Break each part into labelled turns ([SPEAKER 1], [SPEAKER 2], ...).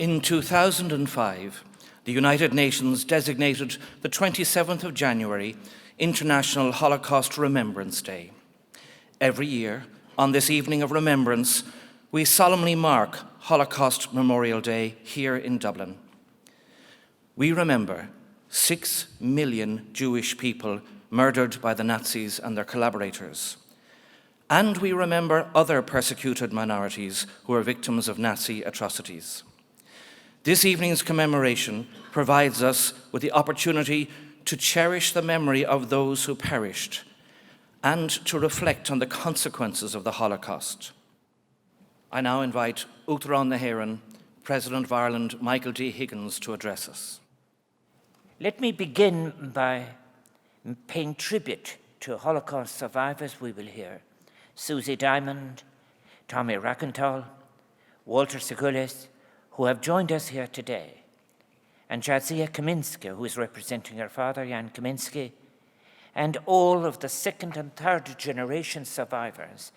[SPEAKER 1] In 2005, the United Nations designated the 27th of January International Holocaust Remembrance Day. Every year, on this evening of remembrance, we solemnly mark Holocaust Memorial Day here in Dublin. We remember 6 million Jewish people murdered by the Nazis and their collaborators. And we remember other persecuted minorities who are victims of Nazi atrocities. This evening's commemoration provides us with the opportunity to cherish the memory of those who perished and to reflect on the consequences of the Holocaust. I now invite Uachtaráin na hÉireann, President of Ireland, Michael D. Higgins, to address us.
[SPEAKER 2] Let me begin by paying tribute to Holocaust survivors we will hear: Susie Diamond, Tommy Rakenthal, Walter Segules, who have joined us here today, and Jadzia Kaminska, who is representing her father, Jan Kaminski, and all of the second and third generation survivors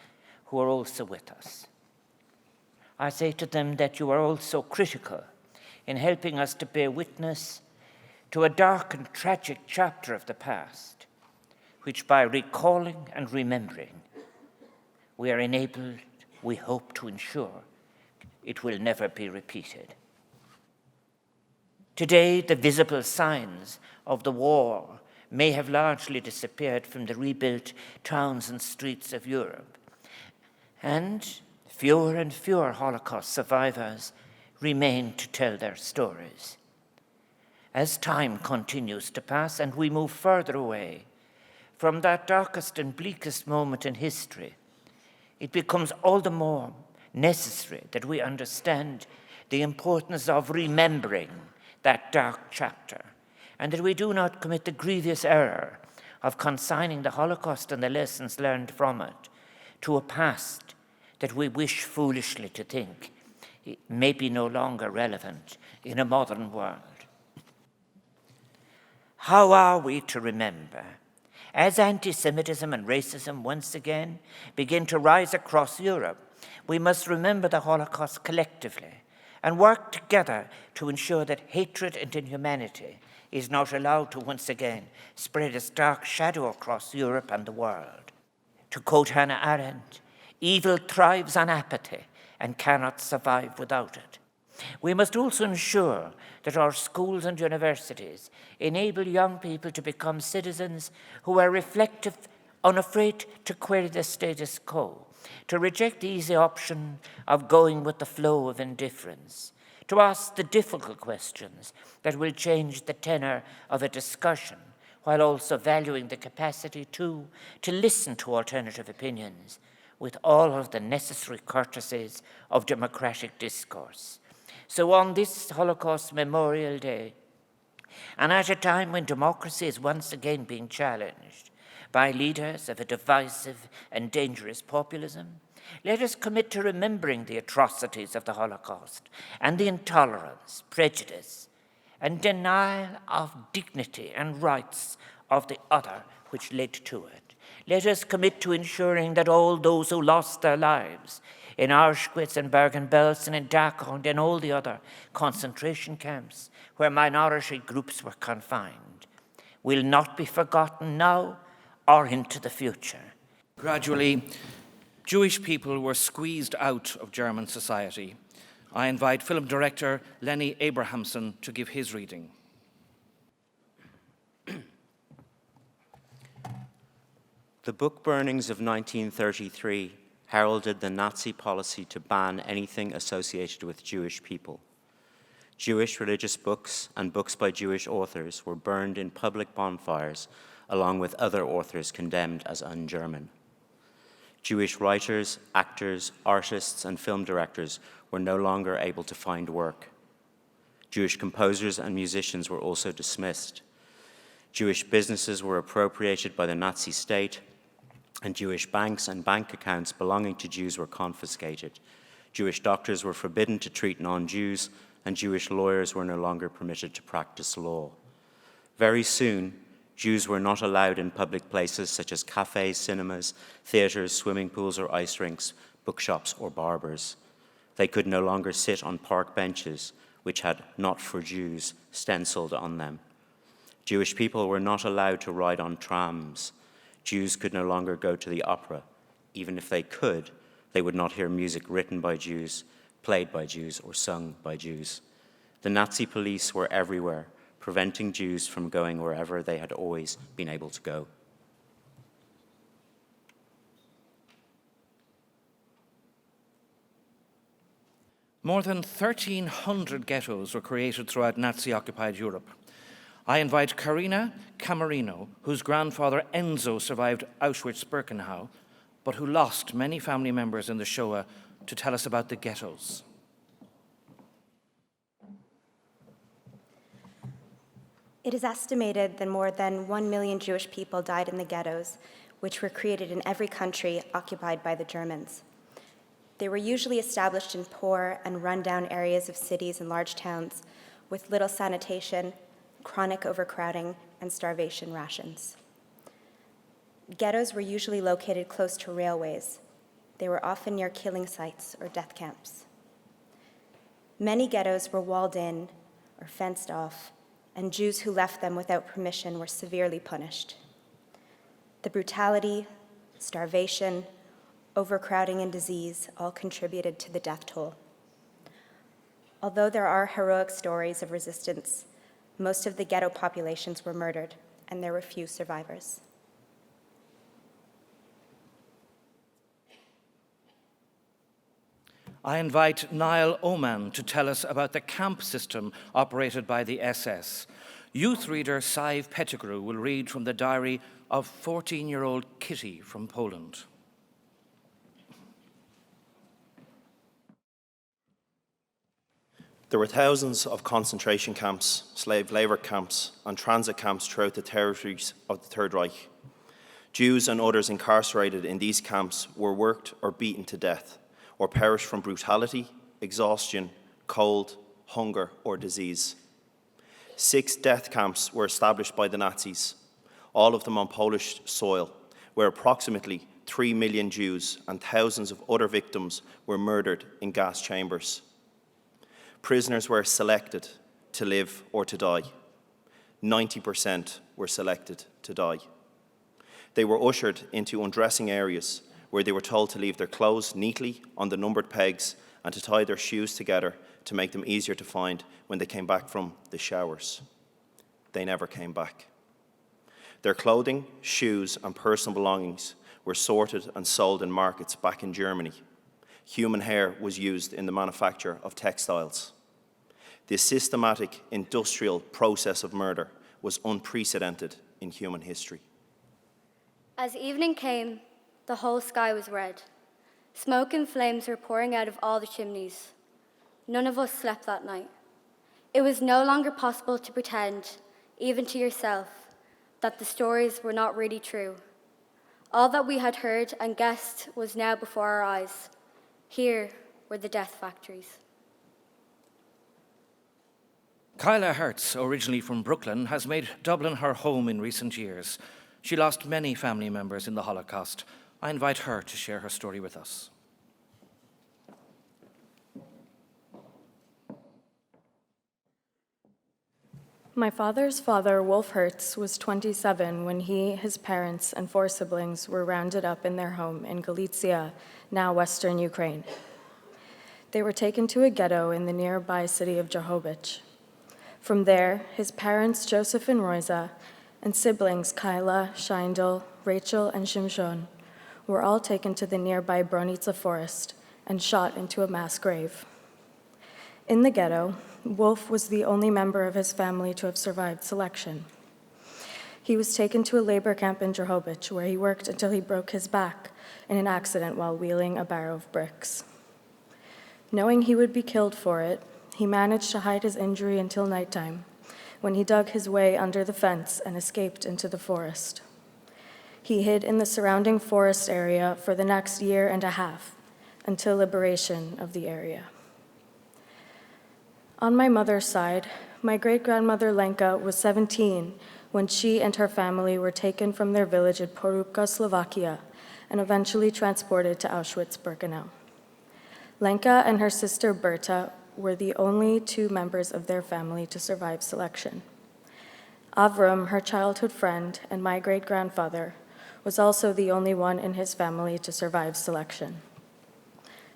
[SPEAKER 2] who are also with us. I say to them that you are also critical in helping us to bear witness to a dark and tragic chapter of the past, which by recalling and remembering, we are enabled, we hope, to ensure it will never be repeated. Today, the visible signs of the war may have largely disappeared from the rebuilt towns and streets of Europe, and fewer Holocaust survivors remain to tell their stories. As time continues to pass and we move further away from that darkest and bleakest moment in history, it becomes all the more necessary that we understand the importance of remembering that dark chapter, and that we do not commit the grievous error of consigning the Holocaust and the lessons learned from it to a past that we wish foolishly to think may be no longer relevant in a modern world. How are we to remember? As anti-Semitism and racism once again begin to rise across Europe, we must remember the Holocaust collectively and work together to ensure that hatred and inhumanity is not allowed to once again spread its dark shadow across Europe and the world. To quote Hannah Arendt, evil thrives on apathy and cannot survive without it. We must also ensure that our schools and universities enable young people to become citizens who are reflective, unafraid to query the status quo, to reject the easy option of going with the flow of indifference, to ask the difficult questions that will change the tenor of a discussion, while also valuing the capacity to listen to alternative opinions with all of the necessary courtesies of democratic discourse. So on this Holocaust Memorial Day, and at a time when democracy is once again being challenged by leaders of a divisive and dangerous populism, let us commit to remembering the atrocities of the Holocaust and the intolerance, prejudice, and denial of dignity and rights of the other which led to it. Let us commit to ensuring that all those who lost their lives in Auschwitz and Bergen-Belsen and in Dachau and in all the other concentration camps where minority groups were confined will not be forgotten now or into the future.
[SPEAKER 1] Gradually, Jewish people were squeezed out of German society. I invite film director Lenny Abrahamson to give his reading.
[SPEAKER 3] The book burnings of 1933 heralded the Nazi policy to ban anything associated with Jewish people. Jewish religious books and books by Jewish authors were burned in public bonfires, along with other authors condemned as un-German. Jewish writers, actors, artists, and film directors were no longer able to find work. Jewish composers and musicians were also dismissed. Jewish businesses were appropriated by the Nazi state, and Jewish banks and bank accounts belonging to Jews were confiscated. Jewish doctors were forbidden to treat non-Jews, and Jewish lawyers were no longer permitted to practice law. Very soon, Jews were not allowed in public places such as cafes, cinemas, theaters, swimming pools or ice rinks, bookshops or barbers. They could no longer sit on park benches, which had "Not for Jews" stenciled on them. Jewish people were not allowed to ride on trams. Jews could no longer go to the opera. Even if they could, they would not hear music written by Jews, played by Jews, or sung by Jews. The Nazi police were everywhere, preventing Jews from going wherever they had always been able to go.
[SPEAKER 1] More than 1,300 ghettos were created throughout Nazi-occupied Europe. I invite Karina Camarino, whose grandfather Enzo survived Auschwitz-Birkenau, but who lost many family members in the Shoah, to tell us about the ghettos.
[SPEAKER 4] It is estimated that more than 1 million Jewish people died in the ghettos, which were created in every country occupied by the Germans. They were usually established in poor and run-down areas of cities and large towns with little sanitation, chronic overcrowding, and starvation rations. Ghettos were usually located close to railways. They were often near killing sites or death camps. Many ghettos were walled in or fenced off, and Jews who left them without permission were severely punished. The brutality, starvation, overcrowding, and disease all contributed to the death toll. Although there are heroic stories of resistance, most of the ghetto populations were murdered, and there were few survivors.
[SPEAKER 1] I invite Niall Oman to tell us about the camp system operated by the SS. Youth reader Sive Pettigrew will read from the diary of 14-year-old Kitty from Poland.
[SPEAKER 5] There were thousands of concentration camps, slave labour camps, and transit camps throughout the territories of the Third Reich. Jews and others incarcerated in these camps were worked or beaten to death, or perished from brutality, exhaustion, cold, hunger, or disease. 6 death camps were established by the Nazis, all of them on Polish soil, where approximately 3 million Jews and thousands of other victims were murdered in gas chambers. Prisoners were selected to live or to die. 90% were selected to die. They were ushered into undressing areas where they were told to leave their clothes neatly on the numbered pegs and to tie their shoes together to make them easier to find when they came back from the showers. They never came back. Their clothing, shoes, and personal belongings were sorted and sold in markets back in Germany. Human hair was used in the manufacture of textiles. This systematic industrial process of murder was unprecedented in human history.
[SPEAKER 6] As evening came, the whole sky was red. Smoke and flames were pouring out of all the chimneys. None of us slept that night. It was no longer possible to pretend, even to yourself, that the stories were not really true. All that we had heard and guessed was now before our eyes. Here were the death factories.
[SPEAKER 1] Kyla Hertz, originally from Brooklyn, has made Dublin her home in recent years. She lost many family members in the Holocaust. I invite her to share her story with us.
[SPEAKER 7] My father's father, Wolf Hertz, was 27 when he, his parents, and 4 siblings were rounded up in their home in Galicia, now Western Ukraine. They were taken to a ghetto in the nearby city of Drohobych. From there, his parents, Joseph and Roisa, and siblings Kyla, Scheindel, Rachel, and Shimshon, were all taken to the nearby Bronica forest and shot into a mass grave. In the ghetto, Wolf was the only member of his family to have survived selection. He was taken to a labor camp in Drohobych, where he worked until he broke his back in an accident while wheeling a barrow of bricks. Knowing he would be killed for it, he managed to hide his injury until nighttime, when he dug his way under the fence and escaped into the forest. He hid in the surrounding forest area for the next year and a half, until liberation of the area. On my mother's side, my great-grandmother Lenka was 17 when she and her family were taken from their village in Porubka, Slovakia, and eventually transported to Auschwitz-Birkenau. Lenka and her sister Berta were the only two members of their family to survive selection. Avram, her childhood friend and my great-grandfather, was also the only one in his family to survive selection.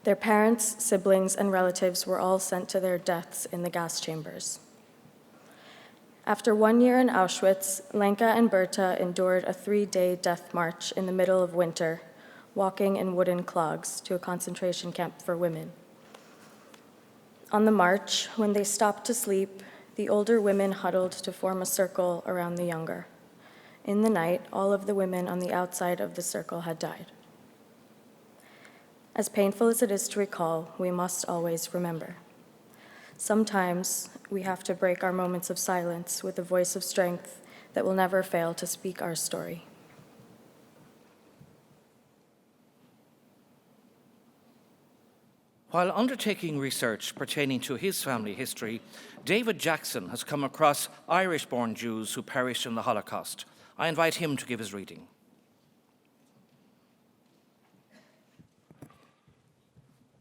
[SPEAKER 7] Their parents, siblings, and relatives were all sent to their deaths in the gas chambers. After 1 year in Auschwitz, Lenka and Berta endured a 3-day death march in the middle of winter, walking in wooden clogs to a concentration camp for women. On the march, when they stopped to sleep, the older women huddled to form a circle around the younger. In the night, all of the women on the outside of the circle had died. As painful as it is to recall, we must always remember. Sometimes we have to break our moments of silence with a voice of strength that will never fail to speak our story.
[SPEAKER 1] While undertaking research pertaining to his family history, David Jackson has come across Irish-born Jews who perished in the Holocaust. I invite him to give his reading.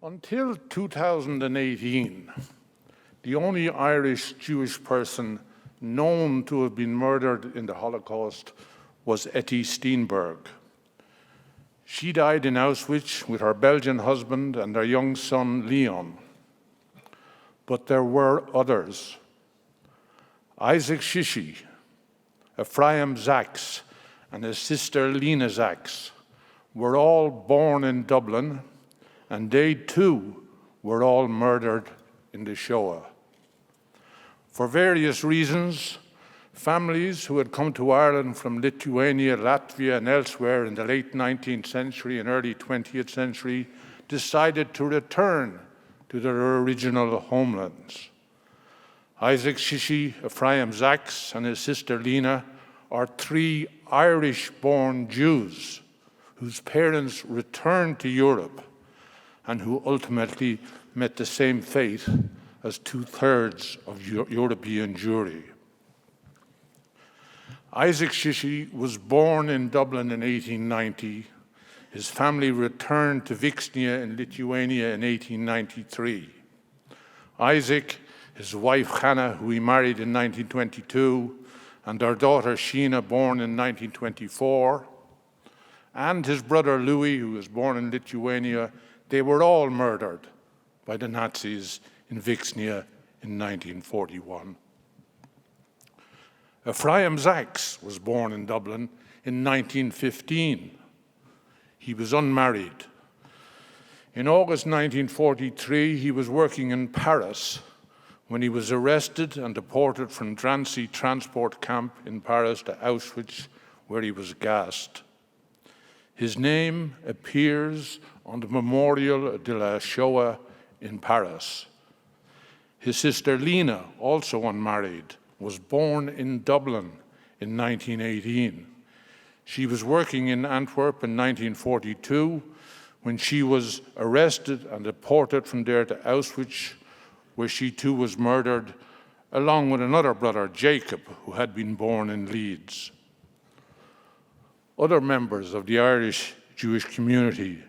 [SPEAKER 8] Until 2018, the only Irish Jewish person known to have been murdered in the Holocaust was Etty Steenberg. She died in Auschwitz with her Belgian husband and their young son, Leon. But there were others. Isaac Shishi, Ephraim Zaks, and his sister Lena Zaks were all born in Dublin, and they too were all murdered in the Shoah. For various reasons, families who had come to Ireland from Lithuania, Latvia, and elsewhere in the late 19th century and early 20th century decided to return to their original homelands. Isaac Shishi, Ephraim Zaks, and his sister Lena are 3 Irish-born Jews whose parents returned to Europe and who ultimately met the same fate as 2/3 of European Jewry. Isaac Shishi was born in Dublin in 1890. His family returned to Vixnia in Lithuania in 1893. Isaac, his wife Hannah, who he married in 1922, and their daughter Sheena, born in 1924, and his brother Louis, who was born in Lithuania, they were all murdered by the Nazis in Vixnia in 1941. Ephraim Zaks was born in Dublin in 1915. He was unmarried. In August 1943, he was working in Paris when he was arrested and deported from Drancy transport camp in Paris to Auschwitz, where he was gassed. His name appears on the Memorial de la Shoah in Paris. His sister Lena, also unmarried, was born in Dublin in 1918. She was working in Antwerp in 1942 when she was arrested and deported from there to Auschwitz, where she too was murdered, along with another brother, Jacob, who had been born in Leeds. Other members of the Irish Jewish community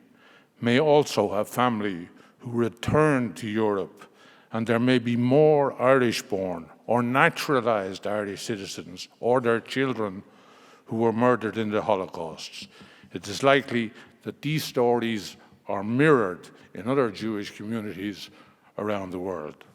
[SPEAKER 8] may also have family who returned to Europe, and there may be more Irish-born or naturalized Irish citizens or their children who were murdered in the Holocaust. It is likely that these stories are mirrored in other Jewish communities around the world.